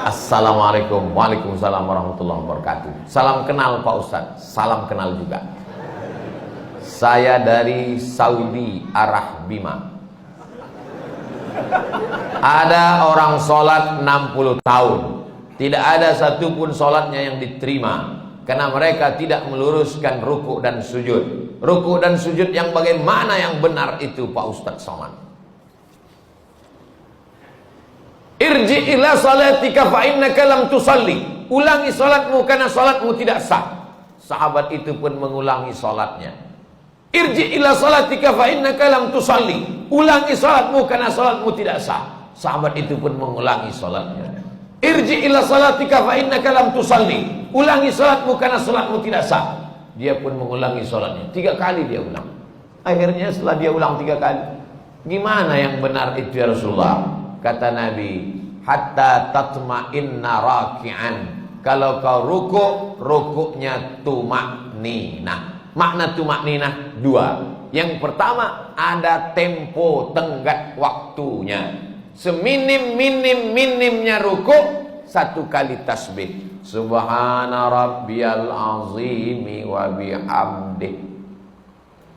Assalamualaikum. Waalaikumsalam warahmatullahi wabarakatuh. Salam kenal Pak Ustadz. Salam kenal juga. Saya dari Saudi Arabia. Ada orang sholat 60 tahun, tidak ada satupun sholatnya yang diterima, karena mereka tidak meluruskan ruku dan sujud. Ruku dan sujud yang bagaimana yang benar itu Pak Ustadz Somad? Irji ila salatika fa innaka lam tusalli. Ulangi salatmu karena salatmu tidak sah. Sahabat itu pun mengulangi salatnya. Irji ila salatika fa innaka lam tusalli. Ulangi salatmu karena salatmu tidak sah. Sahabat itu pun mengulangi salatnya. Irji ila salatika fa innaka lam tusalli. Ulangi salatmu karena salatmu tidak sah. Dia pun mengulangi salatnya. 3 kali dia ulang. Akhirnya setelah dia ulang 3 kali, gimana yang benar itu ya Rasulullah? Kata Nabi, hatta tatma'inna raki'an. Kalau kau rukuknya tumakninah. Makna tumakninah 2. Yang pertama, ada tempo tenggat waktunya. Seminim-minimnya rukuk 1 kali tasbih. Subhana rabbiyal azimi wa bihamdih.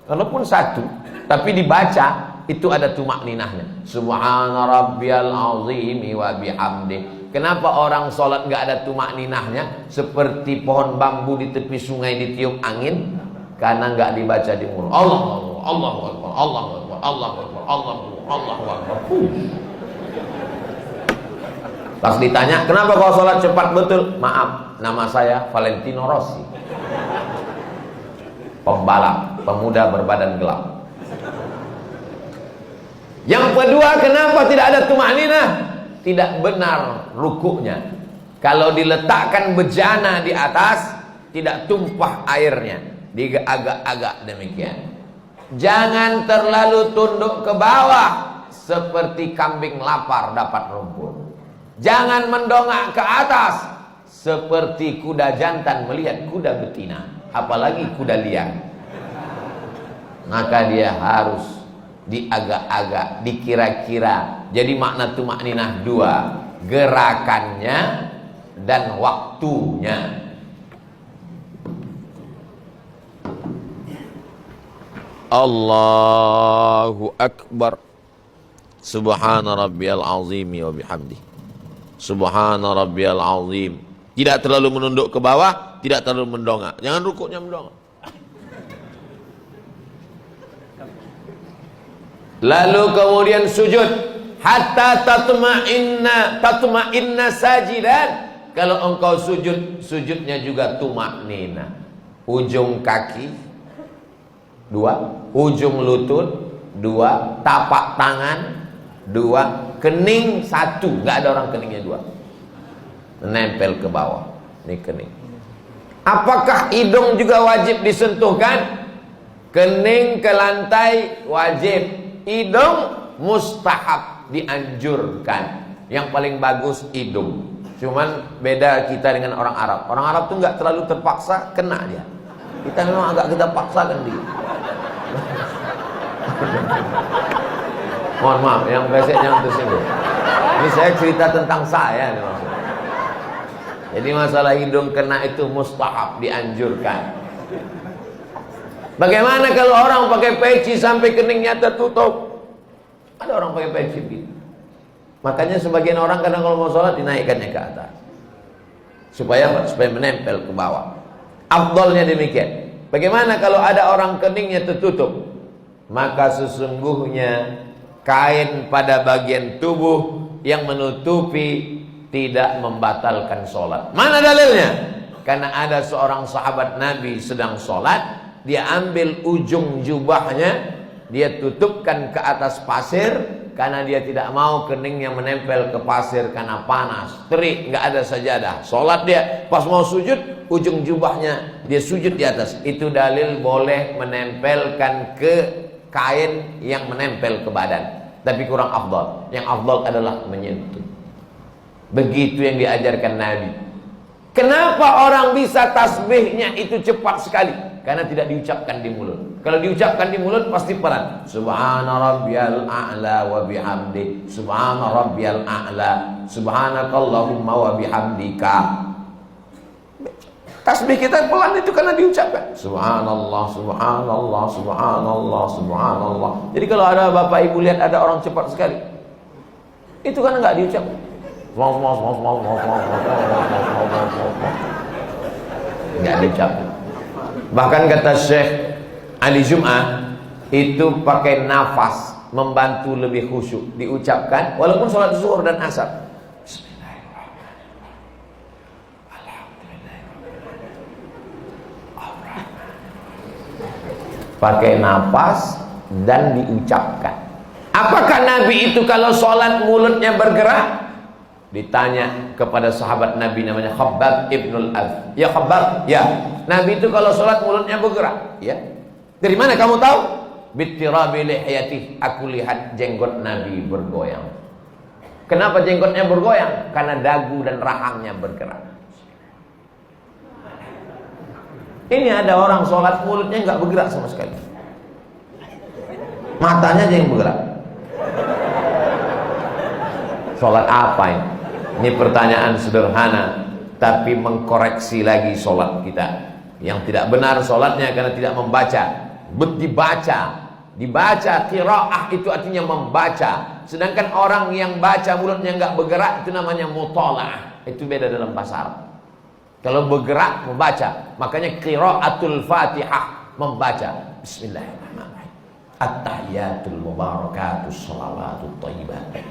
Walaupun 1, tapi dibaca itu ada tumakninahnya. Subhana rabbiyal azimi wa bihamdih. Kenapa orang sholat nggak ada tumakninahnya? Seperti pohon bambu di tepi sungai ditiup angin. Karena nggak dibaca di mulut. Allah Akbar, Allah Akbar, Allah Akbar, Allah Akbar, Allah Akbar, Allah Akbar. Pas ditanya, kenapa kau sholat cepat betul? Maaf, nama saya Valentino Rossi, pembalap, pemuda berbadan gelap. Yang kedua, kenapa tidak ada tumakninah? Tidak benar rukuknya. Kalau diletakkan bejana di atas, tidak tumpah airnya. Diagak-agak demikian. Jangan terlalu tunduk ke bawah seperti kambing lapar dapat rumput. Jangan mendongak ke atas seperti kuda jantan melihat kuda betina, apalagi kuda liar. Maka dia harus diagak-agak, dikira-kira. Jadi makna tumakninah 2, gerakannya dan waktunya. Allahu Akbar. Subhana rabbiyal azimi wa bihamdi. Subhana rabbiyal azim. Tidak terlalu menunduk ke bawah, tidak terlalu mendongak. Jangan rukuknya mendongak. Lalu kemudian sujud hatta tatma'inna sajidan. Kalau engkau sujud, sujudnya juga tumaknina. Ujung kaki 2, ujung lutut 2, tapak tangan 2, kening 1. Nggak ada orang keningnya 2. Nempel ke bawah. Ini kening. Apakah hidung juga wajib disentuhkan? Kening ke lantai wajib. Hidung mustahab, dianjurkan. Yang paling bagus hidung. Cuman beda kita dengan orang Arab. Orang Arab tuh nggak terlalu terpaksa, kena dia. Kita memang agak kita paksakan dia. Mohon maaf, yang besek jangan tersinggung. Ini saya cerita tentang saya nih maksudnya. Jadi masalah hidung kena itu mustahab, dianjurkan. Bagaimana kalau orang pakai peci sampai keningnya tertutup? Ada orang pakai peci gitu. Makanya sebagian orang kadang kalau mau sholat dinaikkannya ke atas. Supaya menempel ke bawah. Afdalnya demikian. Bagaimana kalau ada orang keningnya tertutup? Maka sesungguhnya kain pada bagian tubuh yang menutupi tidak membatalkan sholat. Mana dalilnya? Karena ada seorang sahabat Nabi sedang sholat, dia ambil ujung jubahnya, dia tutupkan ke atas pasir, karena dia tidak mau keningnya menempel ke pasir karena panas, terik, nggak ada sajadah. Sholat dia, pas mau sujud, ujung jubahnya dia sujud di atas. Itu dalil boleh menempelkan ke kain yang menempel ke badan. Tapi kurang afdal. Yang afdal adalah menyentuh. Begitu yang diajarkan Nabi. Kenapa orang bisa tasbihnya itu cepat sekali? Karena tidak diucapkan di mulut. Kalau diucapkan di mulut pasti pelan. Subhana rabbiyal a'la wa bihamdi. Subhana rabbiyal a'la. Subhanakallahumma wa bihamdika. Tasbih kita pelan itu karena diucapkan. Subhanallah, subhanallah, subhanallah, subhanallah. Jadi kalau ada bapak ibu lihat ada orang cepat sekali, itu kan enggak diucapkan. Enggak diucapkan. Bahkan kata Syekh Ali Jum'ah, itu pakai nafas membantu lebih khusyuk diucapkan walaupun sholat zuhur dan asar. Pakai nafas dan diucapkan. Apakah Nabi itu kalau sholat mulutnya bergerak? Ditanya kepada sahabat Nabi namanya Khabbab ibnul Adh. Ya Khabbab, ya. Nabi itu kalau sholat mulutnya bergerak. Ya. Dari mana kamu tahu? Bittirabi lihiyatih. Aku lihat jenggot Nabi bergoyang. Kenapa jenggotnya bergoyang? Karena dagu dan rahangnya bergerak. Ini ada orang sholat mulutnya nggak bergerak sama sekali. Matanya aja yang bergerak. Sholat apa ini? Ini pertanyaan sederhana, tapi mengkoreksi lagi sholat kita. Yang tidak benar sholatnya karena tidak membaca. Dibaca, qiraah itu artinya membaca. Sedangkan orang yang baca mulutnya nggak bergerak itu namanya mutalaah. Itu beda dalam bahasa Arab. Kalau bergerak membaca, makanya qiraatul Fatihah membaca. Bismillahirrahmanirrahim. At-tahiyatul mubarakatus shalawatut thayyibat.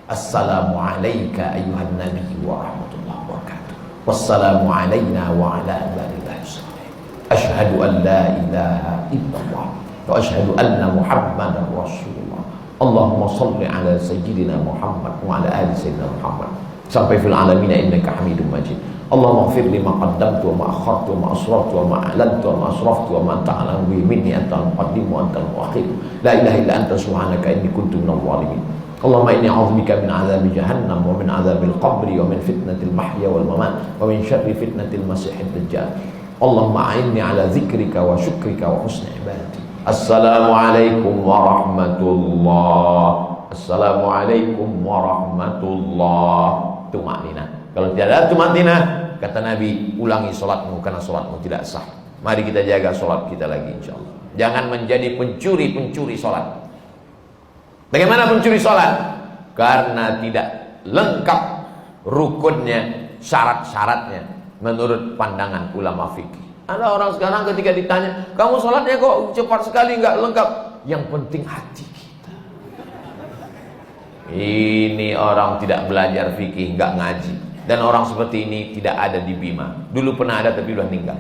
Assalamu alayka ayyuhan nabiy wa rahmatullahi wa barakatuh. Wassalamu alayna wa ala ibadillahi sholihin. Asyhadu an la ilaha illallah wa asyhadu anna Muhammadar Rasulullah. Allahumma shalli ala sayyidina Muhammad wa ala ali sayyidina Muhammad. Sampai fil alamin innaka Hamidum Majid. Allahumma ighfir li ma qaddamtu wa ma akhartu wa ma asrartu wa ma a'lantu wa ma asraftu wa ma anta a'lamu bihi minni antal muqaddim wa antal muakhir. La ilaha illa anta subhanaka inni kuntu minadh dhalimin. Allahumma inni a'udzubika min 'adzabi jahannam wa min 'adzabil qabri wa min fitnatil mahya wal mamat wa min syarri fitnatil masiihid dajjal. Allahumma a'inni 'ala dzikrika wa syukrika wa husni ibadati. Assalamualaikum warahmatullahi. Assalamualaikum warahmatullahi. Tumanina. Kalau tidak ada tumanina, kata Nabi, ulangi sholatmu karena sholatmu tidak sah. Mari kita jaga sholat kita lagi insyaallah. Jangan menjadi pencuri sholat. Bagaimana pencuri sholat? Karena tidak lengkap rukunnya, syarat-syaratnya menurut pandangan ulama fikih. Ada orang sekarang ketika ditanya, kamu sholatnya kok cepat sekali, nggak lengkap. Yang penting hati kita. Ini orang tidak belajar fikih, nggak ngaji. Dan orang seperti ini tidak ada di Bima. Dulu pernah ada tapi sudah meninggal.